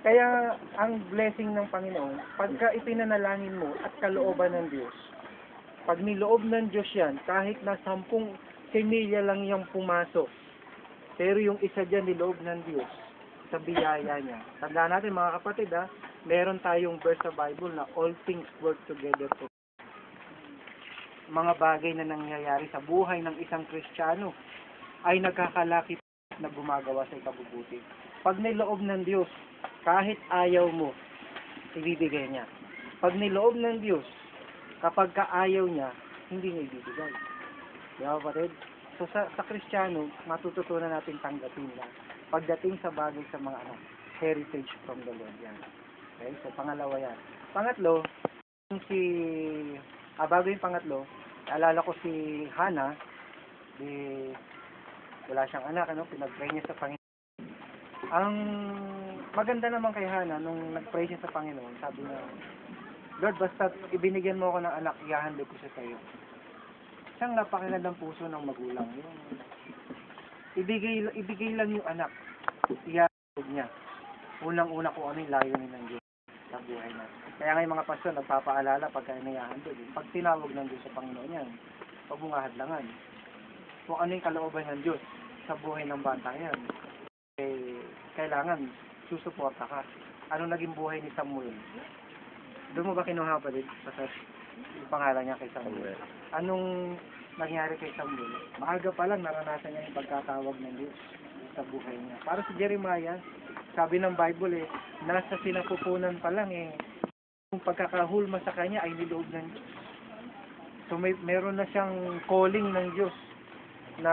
Kaya ang blessing ng Panginoon, pagka ipinanalangin mo at kalooban ng Diyos, pag niloob ng Diyos yan, kahit na 10 semilya lang yung pumasok, pero yung isa dyan niloob ng Diyos, sa biyaya niya. Tandaan natin mga kapatid meron tayong verse sa Bible na all things work together for mga bagay na nangyayari sa buhay ng isang Kristiyano ay nagkakalaki na gumagawa sa ikabubuti. Pag niloob ng Diyos, kahit ayaw mo, ibibigay niya. Pag niloob ng Diyos, kapag kaayaw niya, hindi niya ibibigay. Di ba, kapatid? So sa Kristiyano, matututunan natin tanggapin na pagdating sa bagay sa mga heritage from the Lord yan. Okay? So pangalawa yan. Pangatlo, bago yung pangatlo, alala ko si Hannah, wala siyang anak, pinag-pray niya sa Panginoon. Ang maganda naman kay Hannah, nung nag-pray siya sa Panginoon, sabi na, Lord, basta ibinigyan mo ako ng anak, ihahandog ko siya sa iyo. Siyang napakagandang puso ng magulang. Ibigay lang yung anak, ihahandog niya. Unang-una kung ano yung layunin ng Diyos sa buhay niya. Kaya nga yung mga pastor, nagpapaalala pagka inihahandog. Pag tinawag ng Diyos sa Panginoon yan, pag bungahadlangan. Kung ano yung kalooban ng Diyos sa buhay ng bata yan, kailangan susuporta ka. Ano naging buhay ni Samuel? Doon mo ba kinuha pa din? Yung pangalan niya kay Samuel. Anong nangyari kay Samuel? Maaga pa lang naranasan niya yung pagkatawag ng Diyos sa buhay niya. Para si Jeremiah, sabi ng Bible nasa sinapupunan pa lang yung pagkakahulma sa kanya ay niloob ng Diyos. So meron na siyang calling ng Diyos na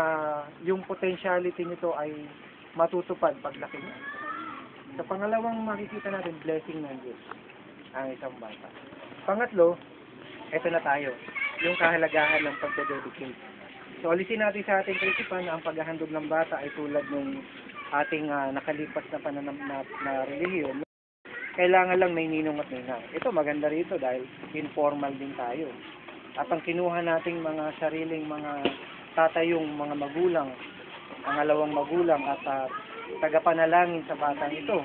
yung potentiality nito ay matutupad paglaki niya. Sa pangalawang makikita natin, blessing ng Diyos ang isang bata. Pangatlo, eto na tayo, yung kahalagahan ng pagdededicate. So alisin natin sa ating kaisipan na ang paghahandog ng bata ay tulad ng ating nakalipas na pananamnat na relihiyon. Kailangan lang may ninong at ninang. Ito maganda rito dahil informal din tayo. At ang kinuha nating mga sariling mga tatayong mga magulang, pangalawang magulang at tagapanalangin sa batang ito,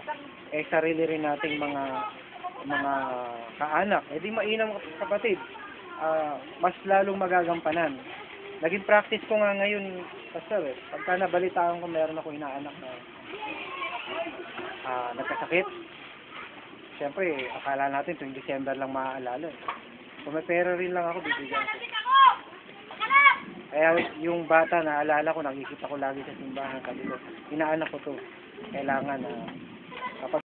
sarili rin nating mga kaanak. Di mainam kapatid, mas lalong magagampanan. Naging practice ko nga ngayon, pastor pagka nabalitaan ko meron ako inaanak na nagkasakit. Siyempre, akala natin tuwing December lang maaalala. Kung may pera rin lang ako, bibigyan ko. Kaya yung bata naalala ko, nakikita ko lagi sa simbahan, sabi ko, inaanak ko to. Kailangan kapag